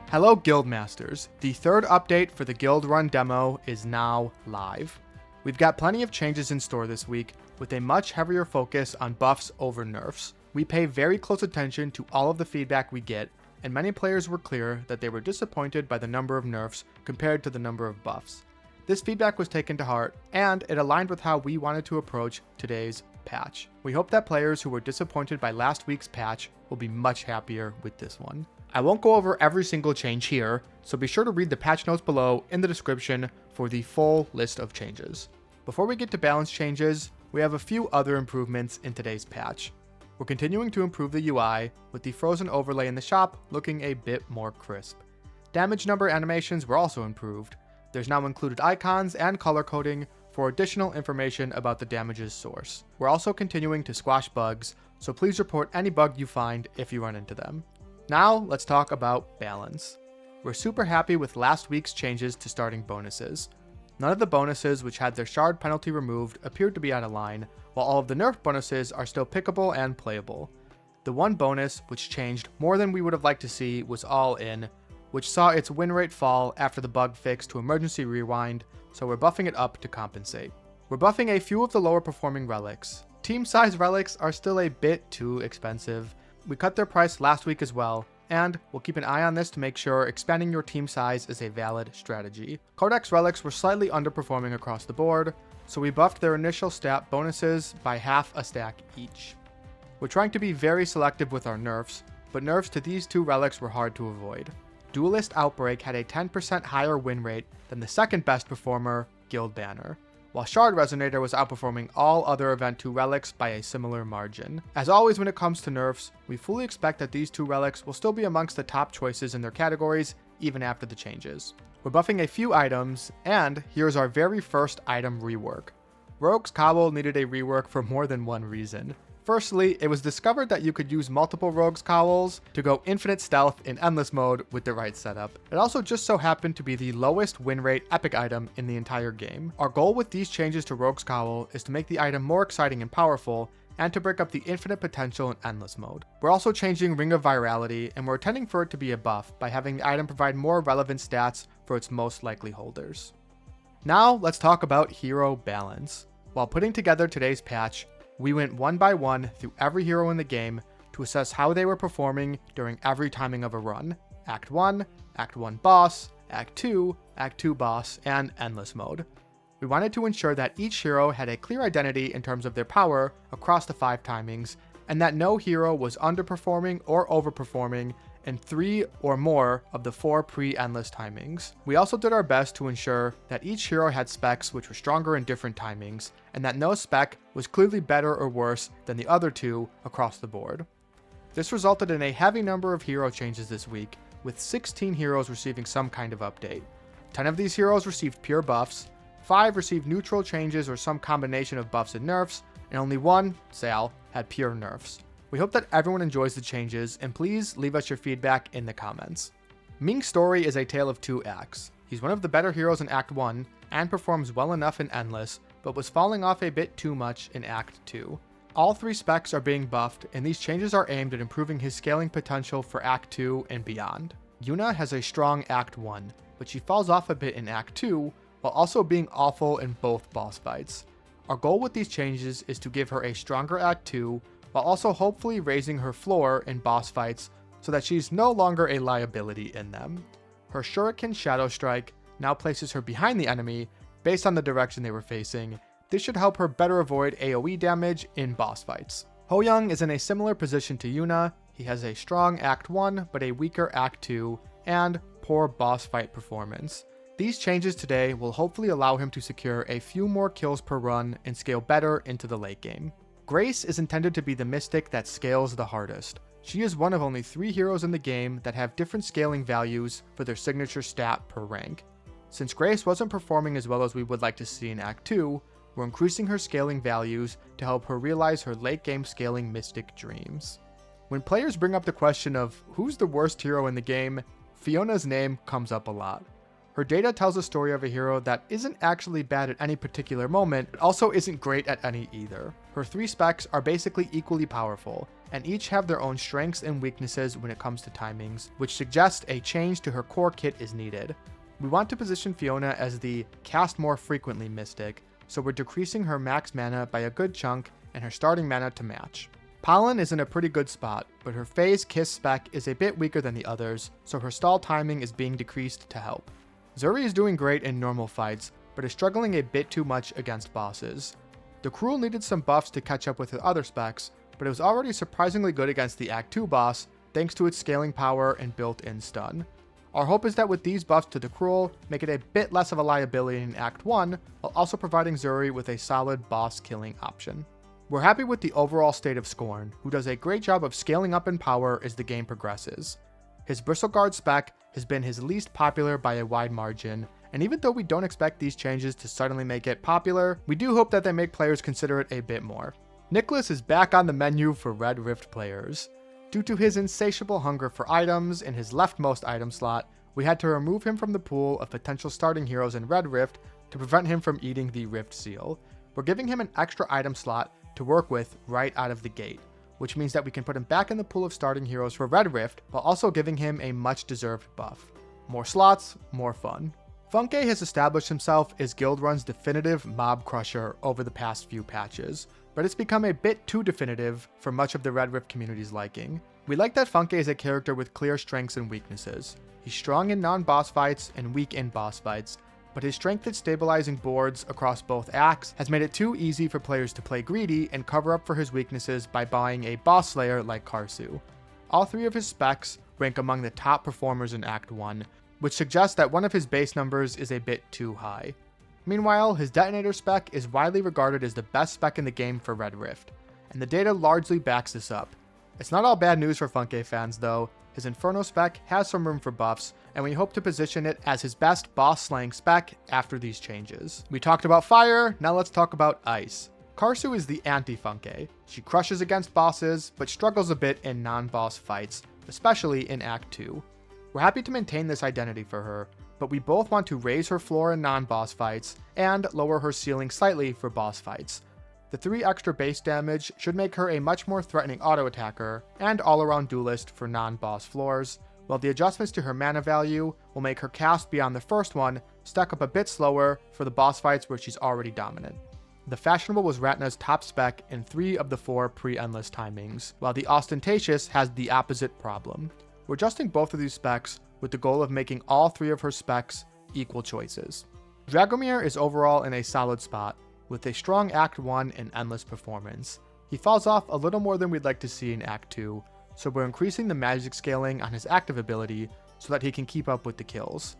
Hello Guildmasters, the third update for the Guildrun demo is now live. We've got plenty of changes in store this week, with a much heavier focus on buffs over nerfs. We pay very close attention to all of the feedback we get, and many players were clear that they were disappointed by the number of nerfs compared to the number of buffs. This feedback was taken to heart, and it aligned with how we wanted to approach today's patch. We hope that players who were disappointed by last week's patch will be much happier with this one. I won't go over every single change here, so be sure to read the patch notes below in the description for the full list of changes. Before we get to balance changes, we have a few other improvements in today's patch. We're continuing to improve the UI, with the frozen overlay in the shop looking a bit more crisp. Damage number animations were also improved. There's now included icons and color coding for additional information about the damage's source. We're also continuing to squash bugs, so please report any bug you find if you run into them. Now, let's talk about balance. We're super happy with last week's changes to starting bonuses. None of the bonuses which had their shard penalty removed appeared to be out of line, while all of the nerf bonuses are still pickable and playable. The one bonus which changed more than we would have liked to see was All In, which saw its win rate fall after the bug fix to emergency rewind, so we're buffing it up to compensate. We're buffing a few of the lower performing relics. Team size relics are still a bit too expensive. We cut their price last week as well, and we'll keep an eye on this to make sure expanding your team size is a valid strategy. Codex relics were slightly underperforming across the board, so we buffed their initial stat bonuses by half a stack each. We're trying to be very selective with our nerfs, but nerfs to these two relics were hard to avoid. Duelist Outbreak had a 10% higher win rate than the second best performer, Guild Banner, while Shard Resonator was outperforming all other Event 2 relics by a similar margin. As always when it comes to nerfs, we fully expect that these two relics will still be amongst the top choices in their categories even after the changes. We're buffing a few items, and here's our very first item rework. Rogue's Cowl needed a rework for more than one reason. Firstly, it was discovered that you could use multiple Rogue's Cowls to go infinite stealth in Endless mode with the right setup. It also just so happened to be the lowest win rate epic item in the entire game. Our goal with these changes to Rogue's Cowl is to make the item more exciting and powerful, and to break up the infinite potential in Endless mode. We're also changing Ring of Virality, and we're intending for it to be a buff by having the item provide more relevant stats for its most likely holders. Now let's talk about hero balance. While putting together today's patch, we went one by one through every hero in the game to assess how they were performing during every timing of a run. Act 1, Act 1 boss, Act 2 boss, and Endless mode. We wanted to ensure that each hero had a clear identity in terms of their power across the 5 timings, and that no hero was underperforming or overperforming in 3 or more of the 4 pre-Endless timings. We also did our best to ensure that each hero had specs which were stronger in different timings, and that no spec was clearly better or worse than the other 2 across the board. This resulted in a heavy number of hero changes this week, with 16 heroes receiving some kind of update. 10 of these heroes received pure buffs, 5 received neutral changes or some combination of buffs and nerfs, and only 1, Sal, had pure nerfs. We hope that everyone enjoys the changes, and please leave us your feedback in the comments. Ming's story is a tale of 2 acts. He's one of the better heroes in Act 1, and performs well enough in Endless, but was falling off a bit too much in Act 2. All 3 specs are being buffed, and these changes are aimed at improving his scaling potential for Act 2 and beyond. Yuna has a strong Act 1, but she falls off a bit in Act 2, while also being awful in both boss fights. Our goal with these changes is to give her a stronger Act 2, while also hopefully raising her floor in boss fights so that she's no longer a liability in them. Her Shuriken Shadow Strike now places her behind the enemy based on the direction they were facing. This should help her better avoid AoE damage in boss fights. Ho-Young is in a similar position to Yuna. He has a strong Act 1 but a weaker Act 2 and poor boss fight performance. These changes today will hopefully allow him to secure a few more kills per run and scale better into the late game. Grace is intended to be the mystic that scales the hardest. She is one of only 3 heroes in the game that have different scaling values for their signature stat per rank. Since Grace wasn't performing as well as we would like to see in Act 2, we're increasing her scaling values to help her realize her late game scaling mystic dreams. When players bring up the question of who's the worst hero in the game, Fiona's name comes up a lot. Her data tells a story of a hero that isn't actually bad at any particular moment, but also isn't great at any either. Her 3 specs are basically equally powerful, and each have their own strengths and weaknesses when it comes to timings, which suggests a change to her core kit is needed. We want to position Fiona as the cast more frequently mystic, so we're decreasing her max mana by a good chunk and her starting mana to match. Pollen is in a pretty good spot, but her Phase Kiss spec is a bit weaker than the others, so her stall timing is being decreased to help. Zuri is doing great in normal fights, but is struggling a bit too much against bosses. The Cruel needed some buffs to catch up with her other specs, but it was already surprisingly good against the Act 2 boss thanks to its scaling power and built-in stun. Our hope is that with these buffs to the Cruel, make it a bit less of a liability in Act 1, while also providing Zuri with a solid boss-killing option. We're happy with the overall state of Scorn, who does a great job of scaling up in power as the game progresses. His Bristleguard spec has been his least popular by a wide margin, and even though we don't expect these changes to suddenly make it popular, we do hope that they make players consider it a bit more. Nicholas is back on the menu for Red Rift players. Due to his insatiable hunger for items in his leftmost item slot, we had to remove him from the pool of potential starting heroes in Red Rift to prevent him from eating the Rift Seal. We're giving him an extra item slot to work with right out of the gate, which means that we can put him back in the pool of starting heroes for Red Rift, while also giving him a much-deserved buff. More slots, more fun. Funke has established himself as Guildrun's definitive mob crusher over the past few patches, but it's become a bit too definitive for much of the Red Rift community's liking. We like that Funke is a character with clear strengths and weaknesses. He's strong in non-boss fights and weak in boss fights, but his strength at stabilizing boards across both acts has made it too easy for players to play greedy and cover up for his weaknesses by buying a boss slayer like Karsu. All three of his specs rank among the top performers in Act 1, which suggests that one of his base numbers is a bit too high. Meanwhile, his detonator spec is widely regarded as the best spec in the game for Red Rift, and the data largely backs this up. It's not all bad news for Funke fans though. His Inferno spec has some room for buffs, and we hope to position it as his best boss slaying spec after these changes. We talked about fire, now let's talk about ice. Karsu is the anti-Funke. She crushes against bosses, but struggles a bit in non-boss fights, especially in Act 2. We're happy to maintain this identity for her, but we both want to raise her floor in non-boss fights and lower her ceiling slightly for boss fights. The 3 extra base damage should make her a much more threatening auto-attacker and all-around duelist for non-boss floors, while the adjustments to her mana value will make her cast beyond the first one stack up a bit slower for the boss fights where she's already dominant. The Fashionable was Ratna's top spec in 3 of the 4 pre-endless timings, while the Ostentatious has the opposite problem. We're adjusting both of these specs with the goal of making all 3 of her specs equal choices. Dragomir is overall in a solid spot, with a strong Act 1 and endless performance. He falls off a little more than we'd like to see in Act 2, so we're increasing the magic scaling on his active ability so that he can keep up with the kills.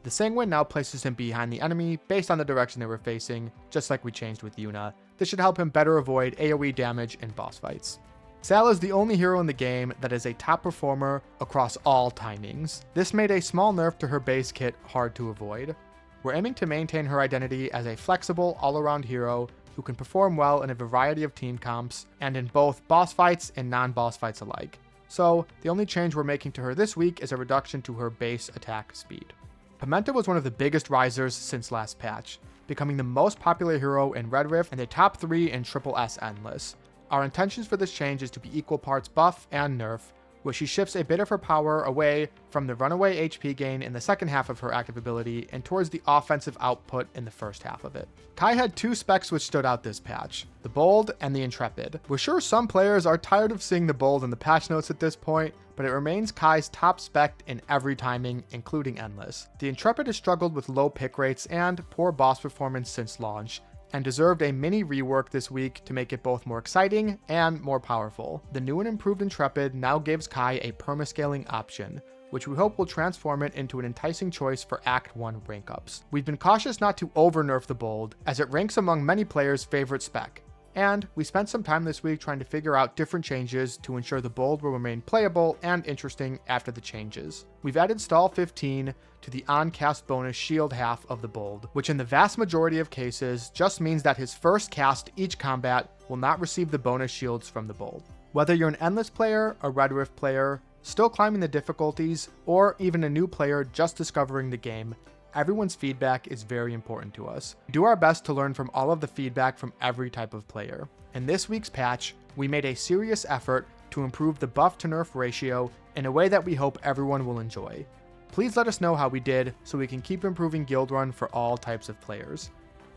The Sanguine now places him behind the enemy based on the direction they were facing, just like we changed with Yuna. This should help him better avoid AoE damage in boss fights. Sal is the only hero in the game that is a top performer across all timings. This made a small nerf to her base kit hard to avoid. We're aiming to maintain her identity as a flexible, all-around hero who can perform well in a variety of team comps and in both boss fights and non-boss fights alike. So, the only change we're making to her this week is a reduction to her base attack speed. Pimenta was one of the biggest risers since last patch, becoming the most popular hero in Red Rift and a top 3 in Triple S Endless. Our intentions for this change is to be equal parts buff and nerf, where she shifts a bit of her power away from the runaway HP gain in the second half of her active ability and towards the offensive output in the first half of it. Kai had 2 specs which stood out this patch, the Bold and the Intrepid. We're sure some players are tired of seeing the Bold in the patch notes at this point, but it remains Kai's top spec in every timing, including Endless. The Intrepid has struggled with low pick rates and poor boss performance since launch, and deserved a mini rework this week to make it both more exciting and more powerful. The new and improved Intrepid now gives Kai a permascaling option, which we hope will transform it into an enticing choice for Act 1 rank ups. We've been cautious not to over-nerf the Bold, as it ranks among many players' favorite spec. And we spent some time this week trying to figure out different changes to ensure the Bold will remain playable and interesting after the changes. We've added Stall 15 to the on-cast bonus shield half of the Bold, which in the vast majority of cases just means that his first cast each combat will not receive the bonus shields from the Bold. Whether you're an Endless player, a Red Rift player, still climbing the difficulties, or even a new player just discovering the game, everyone's feedback is very important to us. We do our best to learn from all of the feedback from every type of player. In this week's patch, we made a serious effort to improve the buff to nerf ratio in a way that we hope everyone will enjoy. Please let us know how we did so we can keep improving Guildrun for all types of players.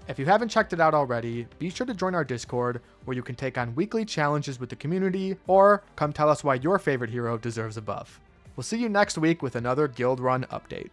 If you haven't checked it out already, be sure to join our Discord where you can take on weekly challenges with the community or come tell us why your favorite hero deserves a buff. We'll see you next week with another Guildrun update.